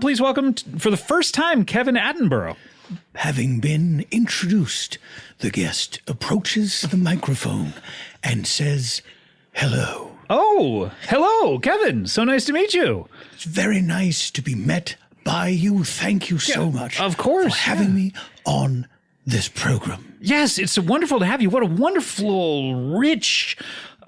Please welcome, for the first time, Kevin Attenborough. Having been introduced, the guest approaches the microphone and says, hello. Oh, hello, Kevin. So nice to meet you. It's very nice to be met by you. Thank you so much. Of course. For having me on this program. Yes, it's wonderful to have you. What a wonderful, rich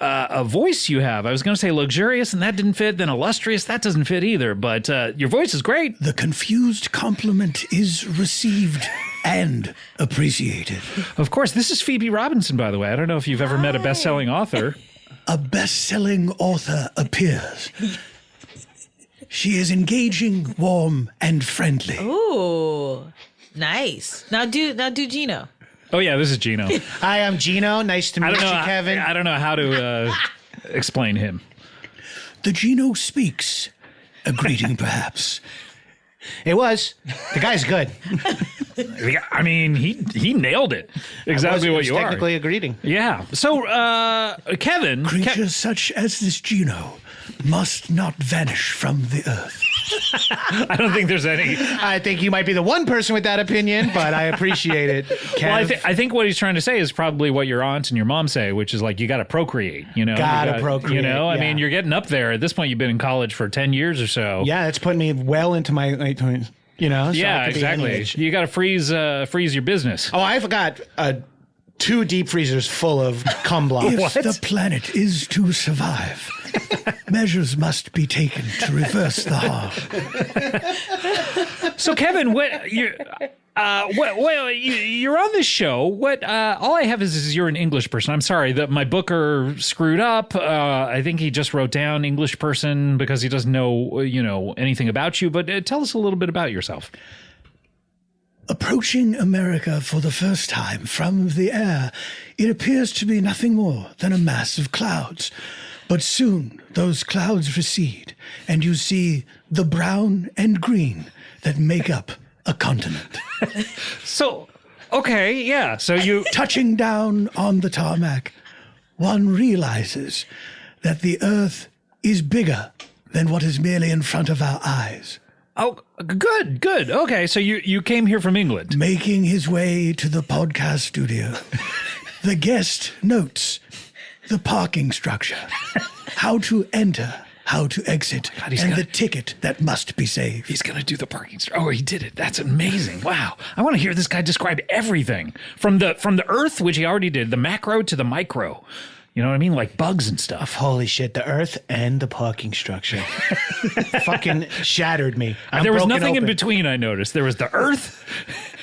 a voice you have. I was going to say luxurious, and that didn't fit. Then illustrious, that doesn't fit either. But your voice is great. The confused compliment is received and appreciated. Of course, this is Phoebe Robinson, by the way. I don't know if you've ever met a best-selling author. A best-selling author appears. She is engaging, warm, and friendly. Ooh, nice. Now do Gino. Oh, yeah, this is Gino. Hi, I'm Gino. Nice to meet you, Kevin. I don't know how to explain him. The Gino speaks. A greeting, perhaps. It was. The guy's good. I mean, he nailed it. Exactly what you are. Technically a greeting. Yeah. So, Kevin. Creatures such as this Gino must not vanish from the earth. I don't think there's any. I think you might be the one person with that opinion, but I appreciate it, Kev. Well, I think what he's trying to say is probably what your aunt and your mom say, which is like, you got to procreate, you know? Gotta procreate, You know, I yeah. mean, you're getting up there. At this point, you've been in college for 10 years or so. Yeah, it's putting me well into my late 20s, you know? So Yeah, I could be exactly. any age. You got to freeze your business. Oh, I've got 2 deep freezers full of cum blocks. If the planet is to survive, measures must be taken to reverse the harm. So, Kevin, you're on this show. All I have is you're an English person. I'm sorry that my booker screwed up. I think he just wrote down English person because he doesn't know, anything about you. But tell us a little bit about yourself. Approaching America for the first time from the air, it appears to be nothing more than a mass of clouds. But soon those clouds recede, and you see the brown and green that make up a continent. So, okay, yeah. So you Touching down on the tarmac, one realizes that the earth is bigger than what is merely in front of our eyes. Oh, good. Okay, so you came here from England. Making his way to the podcast studio, the guest notes the parking structure, how to enter, how to exit, and the ticket that must be saved. He's going to do the parking. Oh, he did it. That's amazing. Wow. I want to hear this guy describe everything from the earth, which he already did, the macro to the micro. You know what I mean? Like bugs and stuff. Holy shit, the earth and the parking structure. Fucking shattered me. There was nothing in between, I noticed. There was the earth,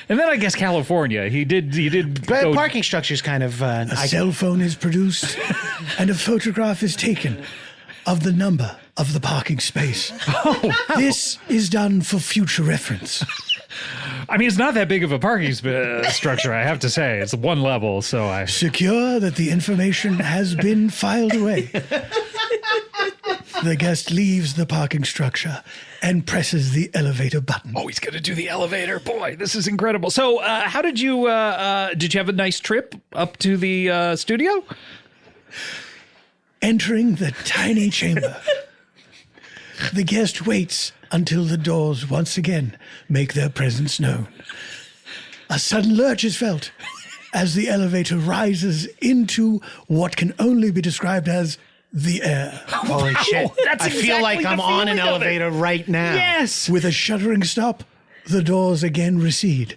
and then I guess California. He did But parking structure's kind of... A cell phone is produced, and a photograph is taken of the number of the parking space. Oh, wow. This is done for future reference. I mean, it's not that big of a parking structure, I have to say. It's one level, so I... Secure that the information has been filed away. The guest leaves the parking structure and presses the elevator button. Oh, he's going to do the elevator. Boy, this is incredible. So how did you have a nice trip up to the studio? Entering the tiny chamber, the guest waits until the doors once again make their presence known. A sudden lurch is felt as the elevator rises into what can only be described as the air. Holy shit. That's I feel exactly like the I'm on an feeling of it. elevator right now. Yes. With a shuddering stop, the doors again recede,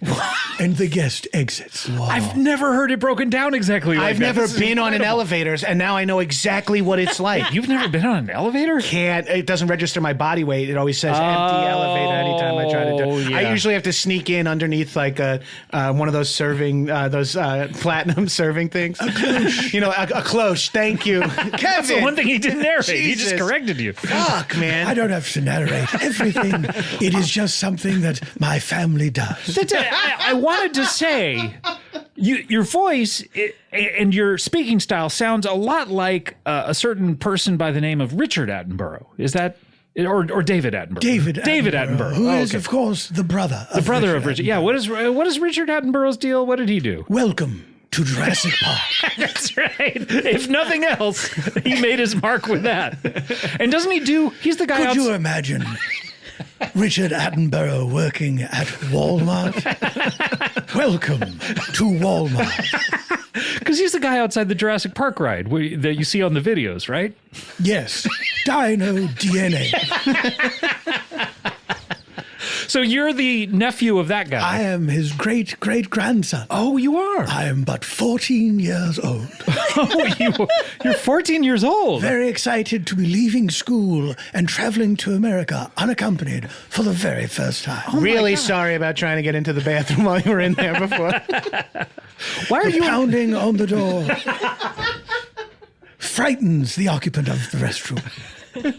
and the guest exits. I've never heard it broken down exactly like I've that. never This is been on an incredible. elevator, and now I know exactly what it's like. You've never been on an elevator? It doesn't register my body weight. It always says empty elevator anytime I try to do it. yeah. I usually have to sneak in underneath like one of those serving, platinum serving things. A cloche. A cloche. Thank you. Kevin. That's the one thing he didn't narrate. He just Jesus. corrected you. Fuck, man. I don't have to narrate everything. It is just something that my family does. I wanted to say, your voice and your speaking style sounds a lot like a certain person by the name of Richard Attenborough. Is that, or David Attenborough? David Attenborough. Who is, okay. of course, the brother of Richard. Yeah, what is Richard Attenborough's deal? What did he do? Welcome to Jurassic Park. That's right. If nothing else, he made his mark with that. And doesn't he he's the guy Could you imagine Richard Attenborough working at Walmart? Welcome to Walmart. Because he's the guy outside the Jurassic Park ride that you see on the videos, right? Yes, Dino DNA. So you're the nephew of that guy. I am his great-great-grandson. Oh, you are? I am but 14 years old. Oh, you're 14 years old. Very excited to be leaving school and traveling to America unaccompanied for the very first time. Really sorry about trying to get into the bathroom while you were in there before. Why are The you pounding on the door frightens the occupant of the restroom.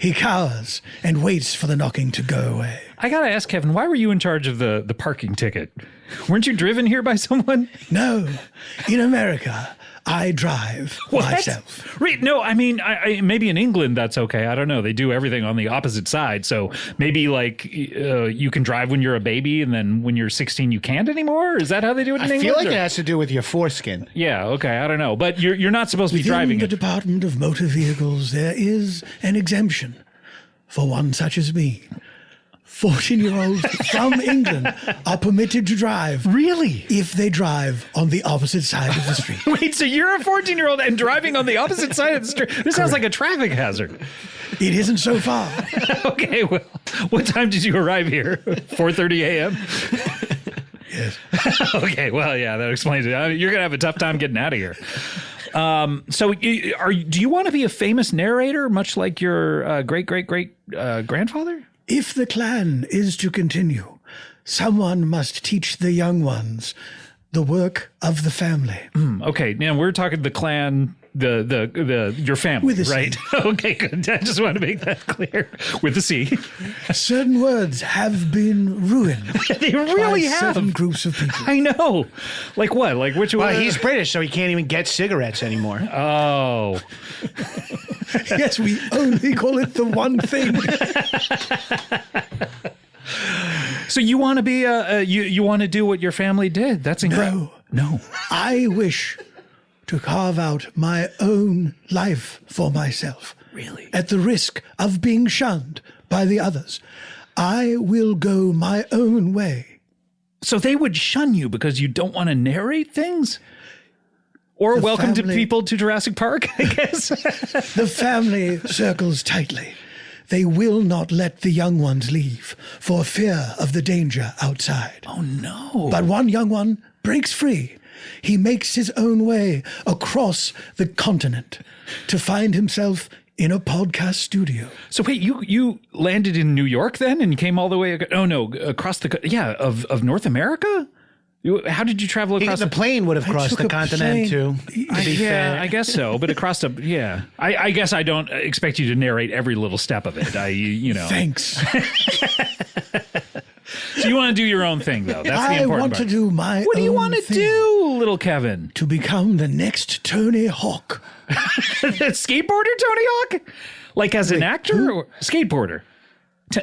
He cowers and waits for the knocking to go away. I gotta ask, Kevin, why were you in charge of the parking ticket? Weren't you driven here by someone? No, in America, I drive myself. No, I mean, I maybe in England that's okay. I don't know. They do everything on the opposite side. So maybe like you can drive when you're a baby, and then when you're 16 you can't anymore. Is that how they do it in I England? feel like it has to do with your foreskin. Yeah. Okay. I don't know, but you're not supposed to be driving In the it. Department of Motor Vehicles, there is an exemption for one such as me. 14-year-olds from England are permitted to drive. Really? If they drive on the opposite side of the street. Wait, so you're a 14-year-old and driving on the opposite side of the street? This sounds like a traffic hazard. It isn't so far. Okay, well, what time did you arrive here? 4:30 a.m.? Yes. Okay, well, yeah, that explains it. You're going to have a tough time getting out of here. So do you want to be a famous narrator, much like your great-great-great-grandfather? If the clan is to continue, someone must teach the young ones the work of the family. Okay, now we're talking the clan, your family, With a C. right? Okay, good. I just want to make that clear. With a C. Certain words have been ruined. They really by have. certain groups of people. I know. Like what? Like which one? Well, he's British, so he can't even get cigarettes anymore. Oh. Yes, we only call it the one thing. So you want to be you want to do what your family did? That's incredible. No. I wish to carve out my own life for myself. Really? At the risk of being shunned by the others. I will go my own way. So they would shun you because you don't want to narrate things? Or The welcome to family- people to Jurassic Park, I guess. The family circles tightly. They will not let the young ones leave for fear of the danger outside. Oh, no. But one young one breaks free. He makes his own way across the continent to find himself in a podcast studio. So wait, you landed in New York then and came all the way? Across of North America. How did you travel across The plane would have crossed took the a continent plane. too. To be fair. I guess so. But across the I guess I don't expect you to narrate every little step of it. Thanks. So you want to do your own thing though. That's the I important want part. to do my What do you own want to thing. do, little Kevin? To become the next Tony Hawk. Skateboarder Tony Hawk? Like as an actor or skateboarder?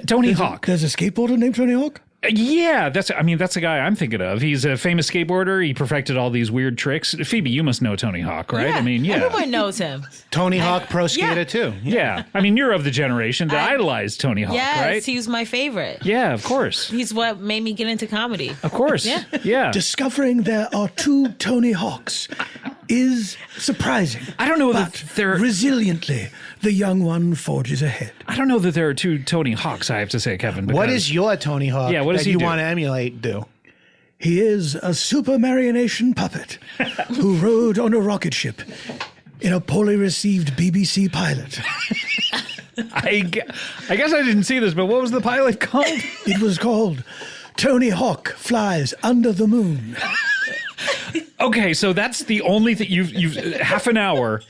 Tony Hawk. There's a skateboarder named Tony Hawk? Yeah, that's the guy I'm thinking of. He's a famous skateboarder. He perfected all these weird tricks. Phoebe, you must know Tony Hawk, right? Yeah, I mean, yeah. everyone knows him. Tony Hawk pro skater yeah. too. Yeah. I mean, you're of the generation that idolized Tony Hawk, Yes, right? he was my favorite. Yeah, of course. He's what made me get into comedy. Of course. Yeah. Yeah. Discovering there are two Tony Hawks is surprising. I don't know But that there resiliently, the young one forges ahead. I don't know that there are two Tony Hawks, I have to say, Kevin. What because- is your Tony Hawk Yeah, what does that he you do? want to emulate do? He is a super marionation puppet who rode on a rocket ship in a poorly received BBC pilot. I guess I didn't see this, but what was the pilot called? It was called Tony Hawk Flies Under the Moon. Okay, so that's the only thing you've half an hour.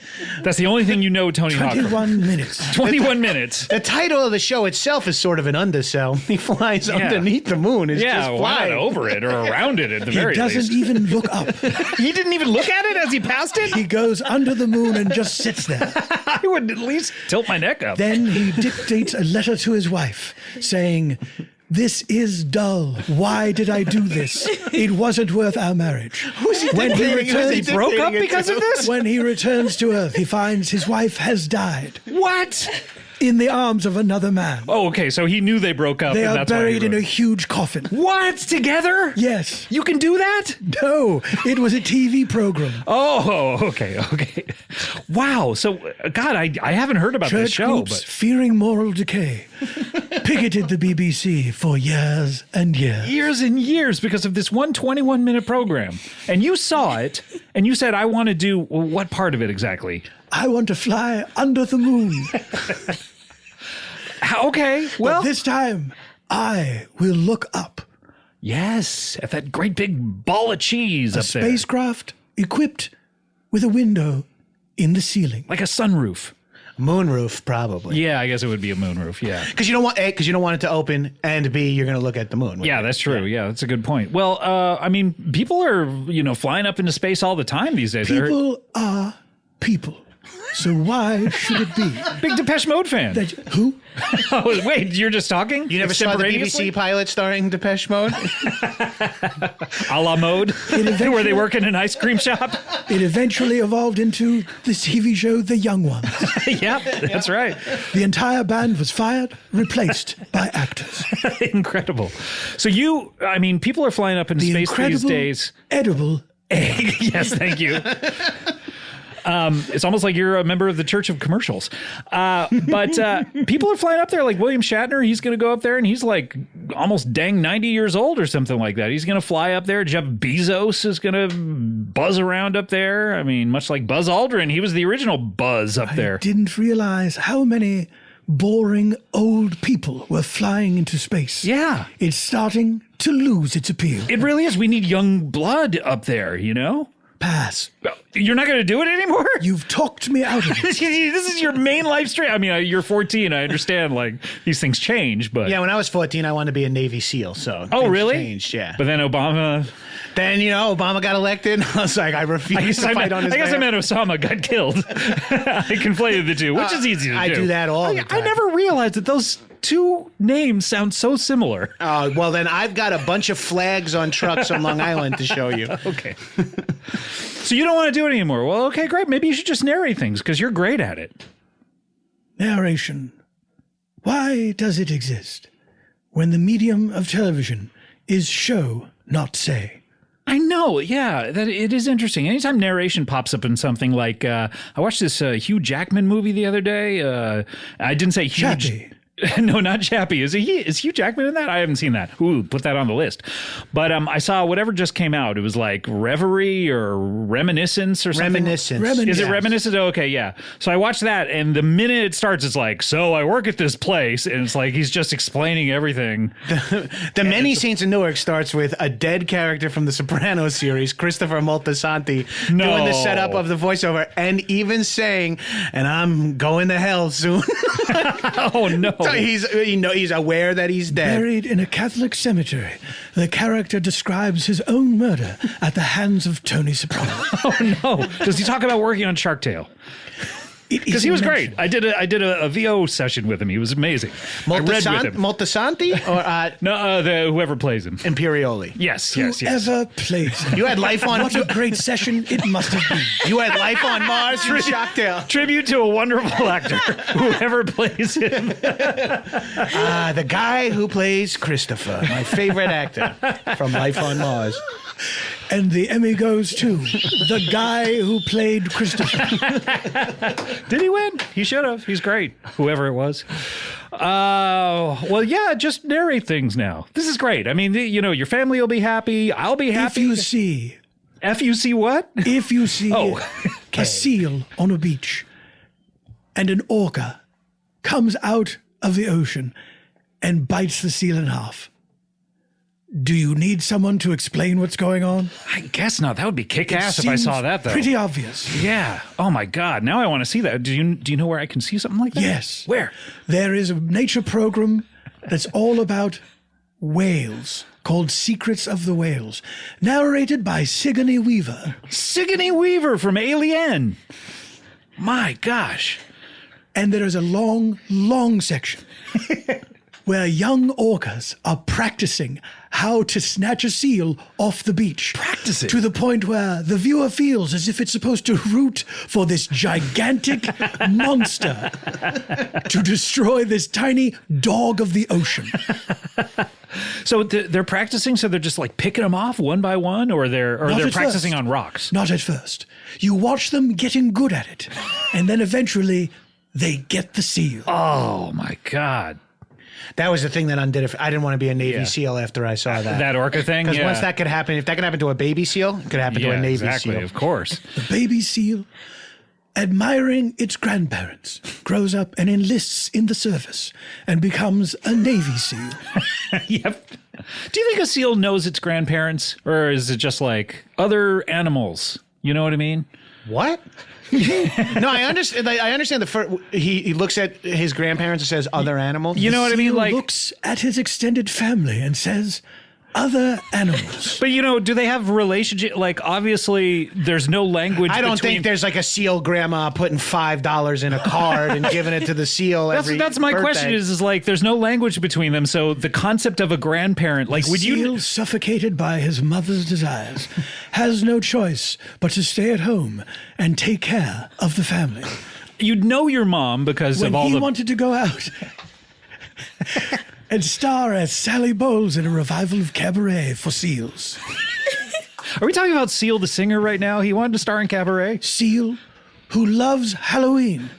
That's the only thing you know Tony Hawk. 21 minutes. 21 minutes. The title of the show itself is sort of an undersell. He flies underneath the moon. It's Yeah, just why flying. not over it or around it at the He very doesn't least? even look up. He didn't even look at it as he passed it? He goes under the moon and just sits there. I would at least tilt my neck up. Then he dictates a letter to his wife saying, "This is dull. Why did I do this? It wasn't worth our marriage." When he returns, broke up because of this? when he returns to Earth, he finds his wife has died. What? in the arms of another man. Oh, okay. So he knew they broke up. They and are that's why he buried in wrote a it. huge coffin. What? Together? Yes. You can do that? No, it was a TV program. Oh, okay. Wow. So, God, I haven't heard about this Church show, groups, but fearing moral decay, picketed the BBC for years and years. years and years because of this 121-minute program. And you saw it, and you said, I want to do what part of it exactly? I want to fly under the moon. Okay, well, But this time, I will look up. yes, at that great big ball of cheese A up there. spacecraft equipped with a window in the ceiling. Like a sunroof. Moonroof, probably. Yeah, I guess it would be a moonroof, yeah. Because you don't want it to open, and B, you're going to look at the moon. Yeah, that's true. Yeah, that's a good point. Well, I mean, people are, flying up into space all the time these days. People are people. So why should it be Big Depeche Mode fan. that who? Oh, wait, you're just talking? You never saw the Extemporaneously? BBC pilot starring Depeche Mode? A la mode, where they work in an ice cream shop. It eventually evolved into the TV show The Young Ones. Yep, that's right. The entire band was fired, replaced by actors. Incredible. So people are flying up into The space incredible these days. edible egg. Yes, thank you. It's almost like you're a member of the Church of Commercials. But people are flying up there, like William Shatner. He's going to go up there, and he's like almost dang 90 years old or something like that. He's going to fly up there. Jeff Bezos is going to buzz around up there. I mean, much like Buzz Aldrin. He was the original Buzz up there. I didn't realize how many boring old people were flying into space. Yeah. It's starting to lose its appeal. It really is. We need young blood up there, Pass. You're not going to do it anymore? You've talked me out of it. This is your main life stream. I mean, you're 14. I understand, like, these things change, but... Yeah, when I was 14, I wanted to be a Navy SEAL, so Oh, things really? changed, yeah. But then Obama... Then, Obama got elected. I was like, I refuse to fight on his I guess I behalf. meant Osama got killed. I conflated the two, which is easy to do. I do that all the I time. never realized that those two names sound so similar. Well, then I've got a bunch of flags on trucks on Long Island to show you. Okay. So you don't want to do it anymore. Well, okay, great. Maybe you should just narrate things because you're great at it. Narration. Why does it exist when the medium of television is show, not say? I know, yeah, that it is interesting. Anytime narration pops up in something like, I watched this Hugh Jackman movie the other day. I didn't say huge. Chappie. No, not Chappie. Is Hugh Jackman in that? I haven't seen that. Ooh, put that on the list. But I saw whatever just came out. It was like Reverie or Reminiscence or something. Reminiscence. Is it Yes. Reminiscence? Oh, okay, yeah. So I watched that, and the minute it starts, it's like, so I work at this place, and it's like he's just explaining everything. The Many Saints of Newark starts with a dead character from the Sopranos series, Christopher Moltisanti, No. doing the setup of the voiceover, and even saying, "And I'm going to hell soon." Oh no! So he's aware that he's dead. Buried in a Catholic cemetery, the character describes his own murder at the hands of Tony Soprano. Oh no! Does he talk about working on Shark Tale? Because he was great. I did a VO session with him. He was amazing. I read with him. Moltisanti or No, whoever plays him. Imperioli. Yes. Whoever plays him. You had Life on. What a great session it must have been. You had Life on Mars in Shark Tale. Tribute to a wonderful actor, whoever plays him. The guy who plays Christopher, my favorite actor from Life on Mars. And the Emmy goes to the guy who played Christopher. Did he win? He should have. He's great. Whoever it was. Well, yeah, just narrate things now. This is great. I mean, your family will be happy. I'll be If happy. you see FUC what? If you see Oh, a seal on a beach and an orca comes out of the ocean and bites the seal in half, do you need someone to explain what's going on? I guess not. That would be kick-ass if I Seems saw that, though. Pretty obvious. Yeah. Oh, my God. Now I want to see that. Do you know where I can see something like that? Yes. Where? There is a nature program that's all about whales called Secrets of the Whales, narrated by Sigourney Weaver. Sigourney Weaver from Alien. My gosh. And there is a long, long section where young orcas are practicing how to snatch a seal off the beach. Practicing? To the point where the viewer feels as if it's supposed to root for this gigantic monster to destroy this tiny dog of the ocean. So they're practicing, so they're just like picking them off one by one, or they're at practicing first. on rocks? Not at first. You watch them getting good at it, and then eventually they get the seal. Oh my God. That was the thing that undid it. I didn't want to be a Navy SEAL after I saw that. That orca thing? Because Yeah. once that could happen, if that could happen to a baby seal, it could happen to a Navy exactly, SEAL. of course. The baby seal, admiring its grandparents, grows up and enlists in the service and becomes a Navy SEAL. Yep. Do you think a seal knows its grandparents, or is it just like other animals? You know what I mean? What? No, I understand. I understand the first. He looks at his grandparents and says other animals. You know what I mean? Seal Like, looks at his extended family and says, other animals. but do they have relationship? Like, obviously, there's no language. I don't between- think there's like a seal grandma putting $5 in a card and giving it to the seal. That's my birthday. question. Is like, there's no language between them. So the concept of a grandparent, like, would Seal, you? suffocated by his mother's desires, has no choice but to stay at home and take care of the family. You'd know your mom because When of all he the. wanted to go out and star as Sally Bowles in a revival of Cabaret for seals. Are we talking about Seal the singer right now? He wanted to star in Cabaret. Seal, who loves Halloween,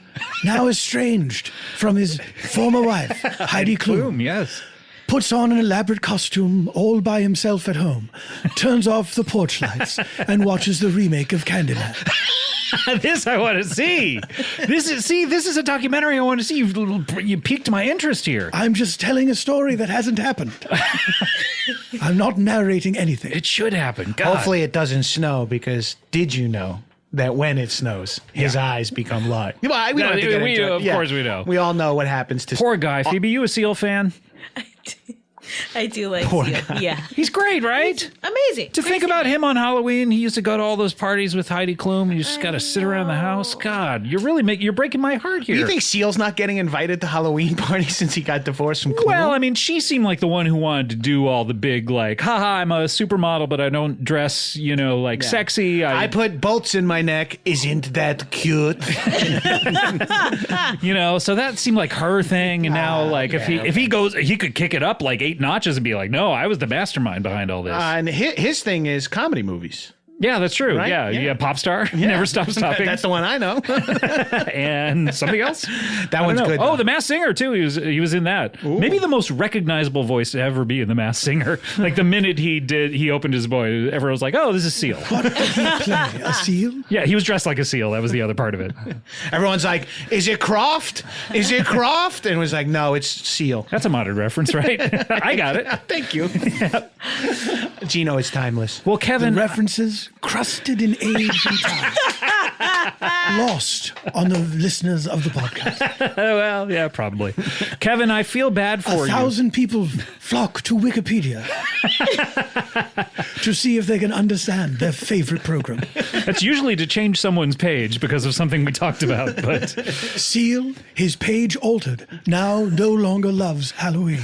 now estranged from his former wife, Heidi Klum, Yes. puts on an elaborate costume all by himself at home, turns off the porch lights, and watches the remake of Candyman. This I want to see. This is a documentary I want to see. You piqued my interest here. I'm just telling a story that hasn't happened. I'm not narrating anything. It should happen. God. Hopefully it doesn't snow because did you know that when it snows, his eyes become large? Well, we don't have to get we into do, it. of course we know. We all know what happens to Poor guy. Phoebe, you a Seal fan? I do like Poor Seal. guy. Yeah. He's great, right? Amazing. To think about him on Halloween, he used to go to all those parties with Heidi Klum. You just got to sit around the house. God, you're breaking my heart here. Do you think Seal's not getting invited to Halloween parties since he got divorced from Klum? Well, I mean, she seemed like the one who wanted to do all the big, like, haha, I'm a supermodel, but I don't dress, sexy. I put bolts in my neck. Isn't that cute? So that seemed like her thing. And now, like, if he goes, he could kick it up like 8 notches and be like, no, I was the mastermind behind all this. And his thing is comedy movies. Yeah, that's true. Right? Yeah, Yeah. Pop Star. Never stops topping. That's the one I know. And something else. That one's good. Oh, The Masked Singer too. He was in that. Ooh. Maybe the most recognizable voice to ever be in The Masked Singer. Like the minute he opened his voice, everyone was like, "Oh, this is Seal." What did he play? A seal? Yeah, he was dressed like a seal. That was the other part of it. Everyone's like, "Is it Croft? Is it Croft?" And it was like, "No, it's Seal." That's a modern reference, right? I got it. Thank you. Gino is timeless. Well, Kevin, References crusted in age and time. Lost on the listeners of the podcast. well, yeah, probably. Kevin, I feel bad for you. 1,000 people flock to Wikipedia to see if they can understand their favorite program. That's usually to change someone's page because of something we talked about, but Seal, his page altered, now no longer loves Halloween.